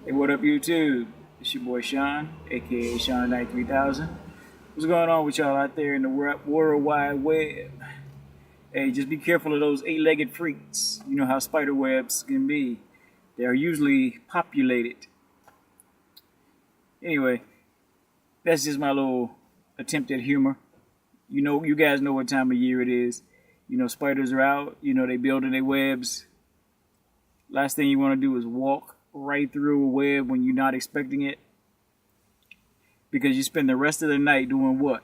Hey, what up, YouTube? It's your boy Sean, aka Sean Knight 3000. What's going on with y'all out there in the World Wide Web? Hey, just be careful of those eight-legged freaks. You know how spider webs can be. They are usually populated. Anyway, that's just my little attempt at humor. You guys know what time of year it is. Spiders are out. They building their webs. Last thing you want to do is walk right through a web when you're not expecting it. Because you spend the rest of the night doing what?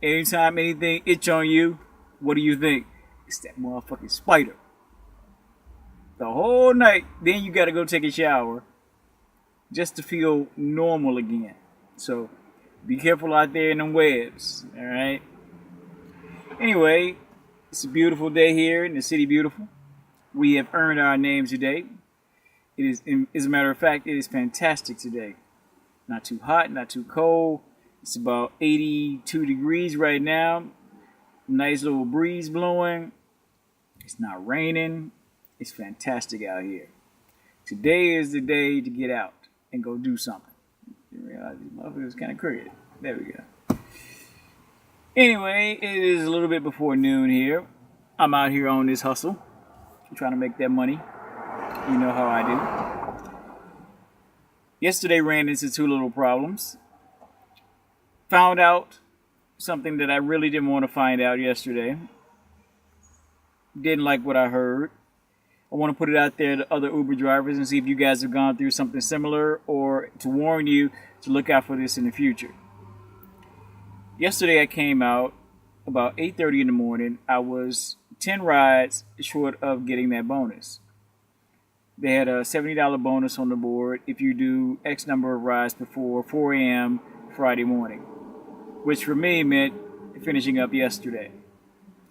Anytime anything itch on you, what do you think? It's that motherfucking spider. The whole night, then you gotta go take a shower just to feel normal again. So be careful out there in them webs, alright? Anyway, it's a beautiful day here in the city beautiful. We have earned our names today. It is, as a matter of fact, it is fantastic today. Not too hot, not too cold. It's about 82 degrees right now. Nice little breeze blowing. It's not raining. It's fantastic out here. Today is the day to get out and go do something. You realize these motherfuckers kind of crooked. There we go. Anyway, it is a little bit before noon here. I'm out here on this hustle. I'm trying to make that money. You know how I do. Yesterday ran into two little problems. Found out something that I really didn't want to find out yesterday. Didn't like what I heard. I want to put it out there to other Uber drivers and see if you guys have gone through something similar, or to warn you to look out for this in the future. Yesterday I came out about 8:30 in the morning. I was 10 rides short of getting that bonus. They had a $70 bonus on the board if you do X number of rides before 4 a.m. Friday morning, which for me meant finishing up yesterday.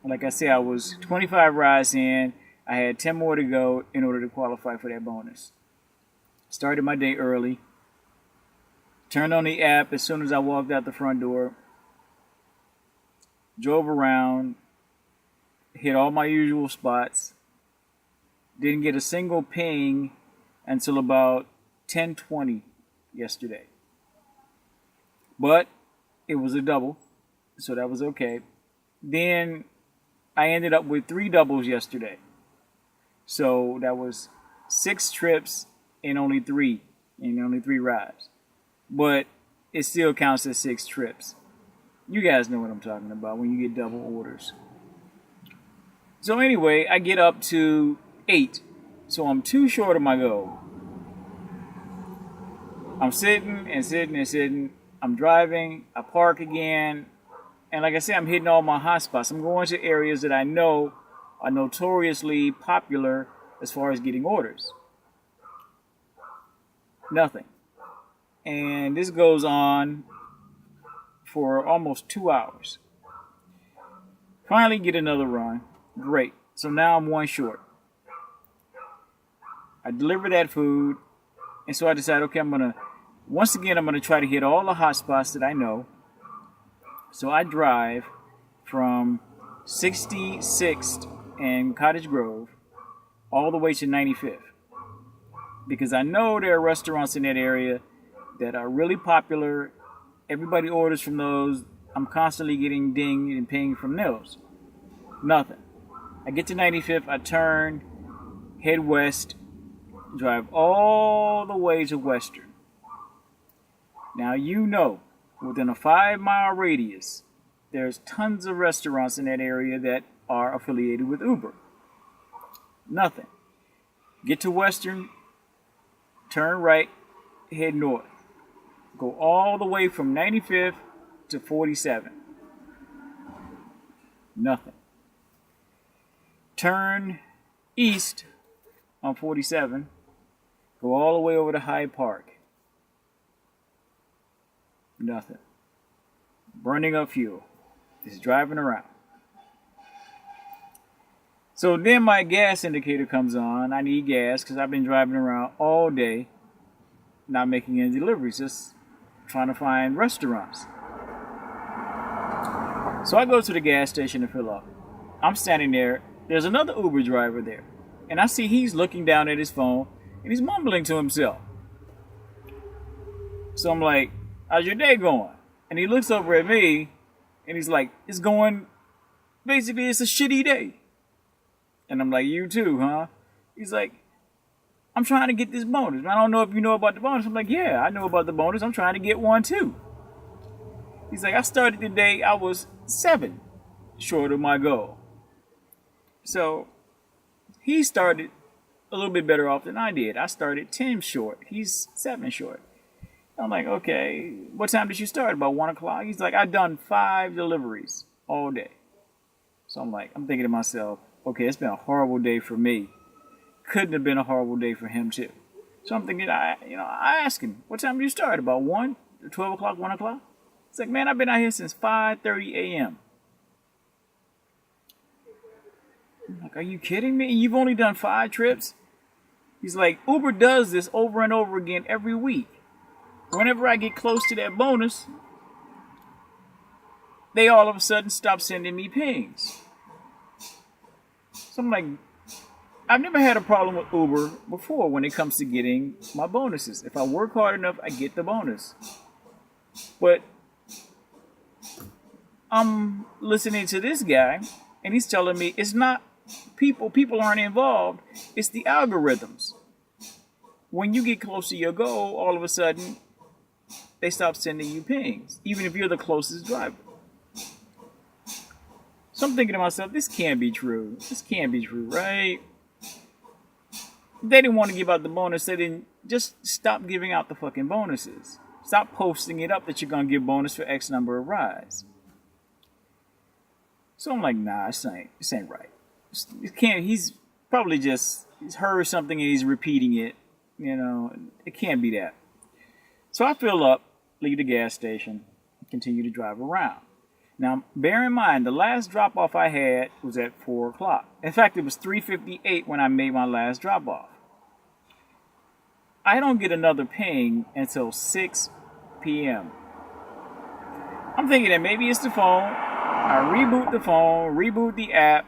Like I said, I was 25 rides in. I had 10 more to go in order to qualify for that bonus. Started my day early. Turned on the app as soon as I walked out the front door. Drove around. Hit all my usual spots. Didn't get a single ping until about 10:20 yesterday. But it was a double, so that was okay. Then I ended up with 3 doubles yesterday. So that was 6 trips and only 3 rides. But it still counts as 6 trips. You guys know what I'm talking about when you get double orders. So anyway, I get up to 8. So I'm 2 short of my goal. I'm sitting. I'm driving. I park again. And like I said, I'm hitting all my hot spots. I'm going to areas that I know are notoriously popular as far as getting orders. Nothing. And this goes on for almost 2 hours. Finally get another run. Great. So now I'm 1 short. I deliver that food. And so I decided, okay, I'm going to try to hit all the hot spots that I know. So I drive from 66th and Cottage Grove all the way to 95th. Because I know there are restaurants in that area that are really popular. Everybody orders from those. I'm constantly getting dinged and pinged from those. Nothing. I get to 95th, I turn, head west, drive all the way to Western. Now within a 5-mile radius, there's tons of restaurants in that area that are affiliated with Uber. Nothing. Get to Western, turn right, head north. Go all the way from 95th to 47. Nothing. Turn east on 47. Go all the way over to Hyde Park. Nothing. Burning up fuel. Just driving around. So then my gas indicator comes on. I need gas because I've been driving around all day, not making any deliveries, just trying to find restaurants. So I go to the gas station to fill up. I'm standing there. There's another Uber driver there. And I see he's looking down at his phone. and he's mumbling to himself. So I'm like, how's your day going? And he looks over at me and he's like, it's going, basically it's a shitty day. And I'm like, you too, huh? He's like, I'm trying to get this bonus. I don't know if you know about the bonus. I'm like, yeah, I know about the bonus. I'm trying to get one too. He's like, I started the day, I was 7 short of my goal. So he started a little bit better off than I did. I started 10 short. He's 7 short. I'm like, okay, what time did you start? About 1 o'clock? He's like, I've done 5 deliveries all day. So I'm like, I'm thinking to myself, okay, it's been a horrible day for me. Couldn't have been a horrible day for him too. So I'm thinking, I asked him, what time did you start? About 1, 12 o'clock, 1 o'clock? He's like, man, I've been out here since 5:30 a.m. I'm like, are you kidding me? You've only done 5 trips? He's like, Uber does this over and over again every week. Whenever I get close to that bonus, they all of a sudden stop sending me pings. So I'm like, I've never had a problem with Uber before when it comes to getting my bonuses. If I work hard enough, I get the bonus. But I'm listening to this guy, and he's telling me it's not people aren't involved, it's the algorithms. When you get close to your goal, all of a sudden, they stop sending you pings, even if you're the closest driver. So I'm thinking to myself, this can't be true. This can't be true, right? If they didn't want to give out the bonus, they didn't just stop giving out the fucking bonuses. Stop posting it up that you're going to give bonus for X number of rides. So I'm like, nah, this ain't right. It can't, he's probably just, he's heard something and he's repeating it. You know, it can't be that. So I fill up, leave the gas station, and continue to drive around. Now, bear in mind, the last drop-off I had was at 4 o'clock. In fact, it was 3:58 when I made my last drop-off. I don't get another ping until 6 p.m. I'm thinking that maybe it's the phone. I reboot the phone, reboot the app.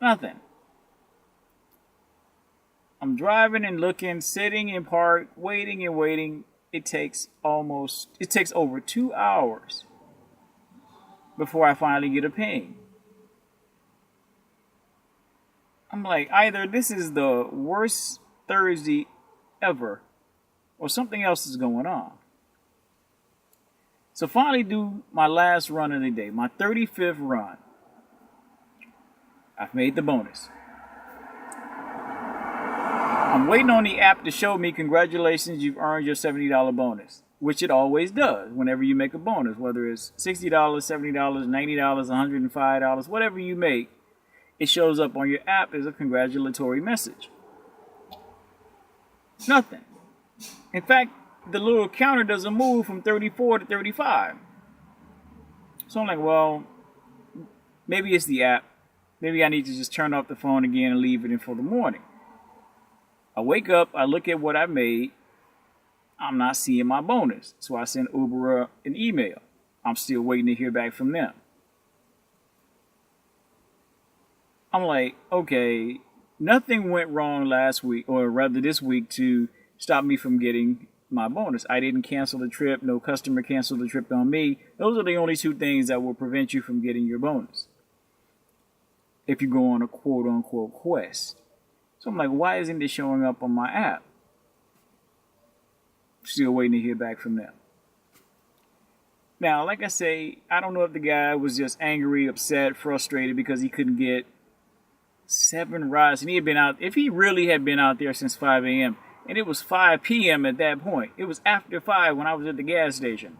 Nothing. I'm driving and looking, sitting in park, waiting and waiting. It takes over 2 hours before I finally get a ping. I'm like, either this is the worst Thursday ever, or something else is going on. So finally do my last run of the day, my 35th run. I've made the bonus. I'm waiting on the app to show me, congratulations, you've earned your $70 bonus, which it always does whenever you make a bonus, whether it's $60, $70, $90, $105, whatever you make, it shows up on your app as a congratulatory message. Nothing. In fact, the little counter doesn't move from 34 to 35. So I'm like, well, maybe it's the app. Maybe I need to just turn off the phone again and leave it in for the morning. I wake up, I look at what I made. I'm not seeing my bonus. So I send Uber an email. I'm still waiting to hear back from them. I'm like, okay, nothing went wrong last week, or rather this week, to stop me from getting my bonus. I didn't cancel the trip. No customer canceled the trip on me. Those are the only 2 things that will prevent you from getting your bonus if you go on a quote-unquote quest. So I'm like, why isn't it showing up on my app? Still waiting to hear back from them. Now, like I say, I don't know if the guy was just angry, upset, frustrated because he couldn't get 7 rides. And he had been out, if he really had been out there since 5 a.m., and it was 5 p.m. at that point. It was after 5 when I was at the gas station.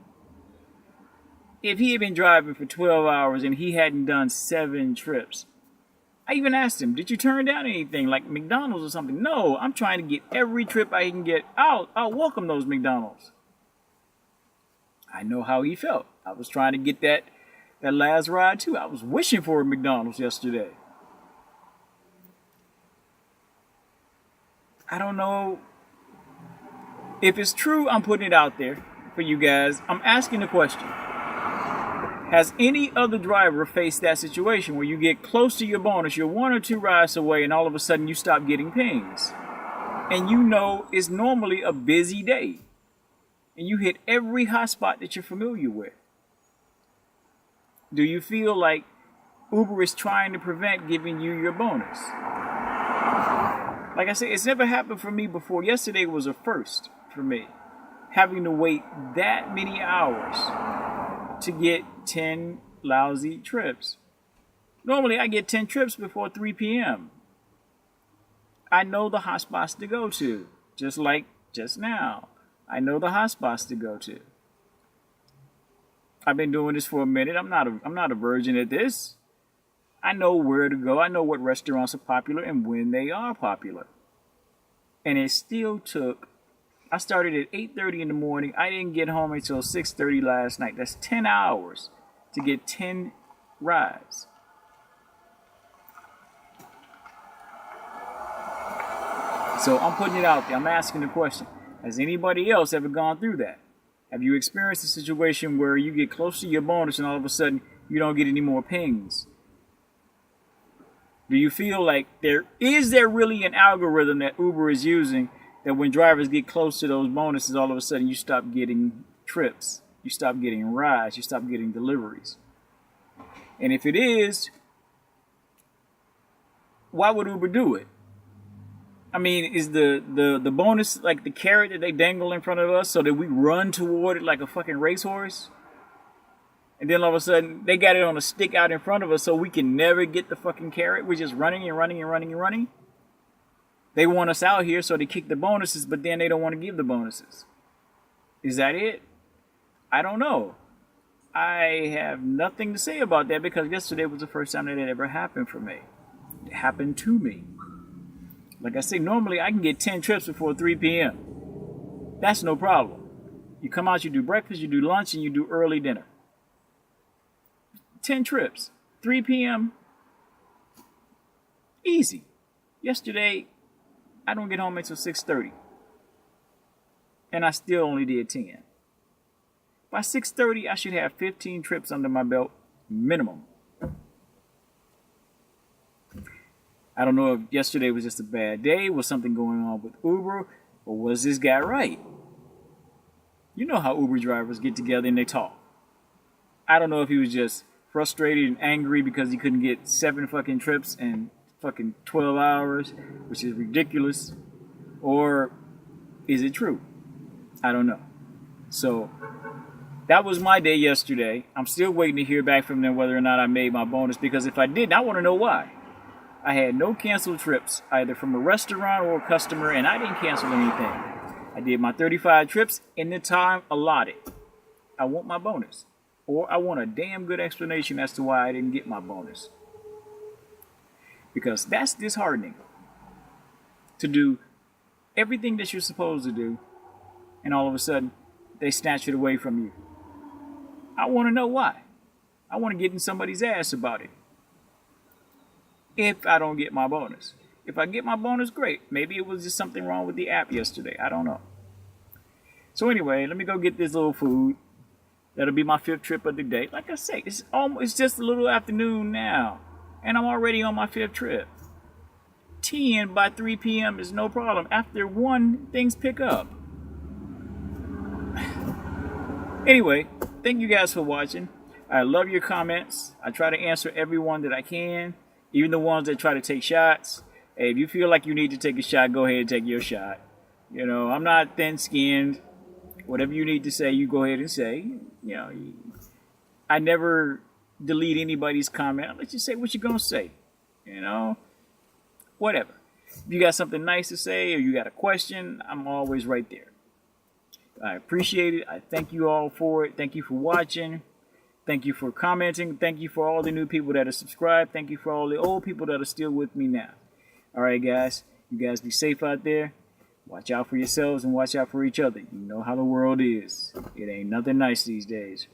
If he had been driving for 12 hours and he hadn't done 7 trips, I even asked him, did you turn down anything like McDonald's or something? No, I'm trying to get every trip I can get. I'll welcome those McDonald's. I know how he felt. I was trying to get that last ride too. I was wishing for a McDonald's yesterday. I don't know if it's true. I'm putting it out there for you guys. I'm asking the question. Has any other driver faced that situation where you get close to your bonus, you're 1 or 2 rides away, and all of a sudden you stop getting pings? and you know it's normally a busy day, and you hit every hotspot that you're familiar with. Do you feel like Uber is trying to prevent giving you your bonus? Like I said, it's never happened for me before. Yesterday was a first for me, having to wait that many hours to get 10 lousy trips. Normally I get 10 trips before 3 p.m. I know the hotspots to go to, just like just now. I know the hotspots to go to. I've been doing this for a minute. I'm not a virgin at this. I know where to go. I know what restaurants are popular and when they are popular. And it still took, I started at 8:30 in the morning. I didn't get home until 6:30 last night. That's 10 hours to get 10 rides. So I'm putting it out there. I'm asking the question. Has anybody else ever gone through that? Have you experienced a situation where you get close to your bonus and all of a sudden you don't get any more pings? Do you feel like there really an algorithm that Uber is using that when drivers get close to those bonuses, all of a sudden you stop getting trips, you stop getting rides, you stop getting deliveries? And if it is, why would Uber do it? I mean, is the bonus like the carrot that they dangle in front of us so that we run toward it like a fucking racehorse? And then all of a sudden, they got it on a stick out in front of us so we can never get the fucking carrot. We're just running and running and running and running. They want us out here so they kick the bonuses, but then they don't want to give the bonuses. Is that it? I don't know. I have nothing to say about that because yesterday was the first time that it ever happened for me. It happened to me. Like I say, normally I can get 10 trips before 3 p.m. That's no problem. You come out, you do breakfast, you do lunch, and you do early dinner. 10 trips, 3 p.m. Easy. Yesterday, I don't get home until 6:30. And I still only did 10. By 6:30, I should have 15 trips under my belt, minimum. I don't know if yesterday was just a bad day, was something going on with Uber, or was this guy right? You know how Uber drivers get together and they talk. I don't know if he was just frustrated and angry because he couldn't get 7 fucking trips in fucking 12 hours, which is ridiculous. Or is it true? I don't know. So that was my day yesterday. I'm still waiting to hear back from them whether or not I made my bonus, because if I didn't, I want to know why. I had no canceled trips, either from a restaurant or a customer, and I didn't cancel anything. I did my 35 trips in the time allotted. I want my bonus. Or I want a damn good explanation as to why I didn't get my bonus. Because that's disheartening. To do everything that you're supposed to do, and all of a sudden, they snatch it away from you. I want to know why. I want to get in somebody's ass about it. If I don't get my bonus. If I get my bonus, great. Maybe it was just something wrong with the app yesterday. I don't know. So anyway, let me go get this little food. That'll be my 5th trip of the day. Like I say, it's just a little afternoon now. And I'm already on my 5th trip. 10 by 3 p.m. is no problem. After 1, things pick up. Anyway, thank you guys for watching. I love your comments. I try to answer everyone that I can. Even the ones that try to take shots. Hey, if you feel like you need to take a shot, go ahead and take your shot. You know, I'm not thin-skinned. Whatever you need to say, you go ahead and say. You know, I never delete anybody's comment. I'll let you say what you're going to say. You know, whatever. If you got something nice to say or you got a question, I'm always right there. I appreciate it. I thank you all for it. Thank you for watching. Thank you for commenting. Thank you for all the new people that are subscribed. Thank you for all the old people that are still with me now. All right, guys. You guys be safe out there. Watch out for yourselves and watch out for each other. You know how the world is. It ain't nothing nice these days.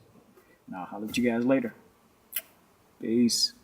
And I'll holler at you guys later. Peace.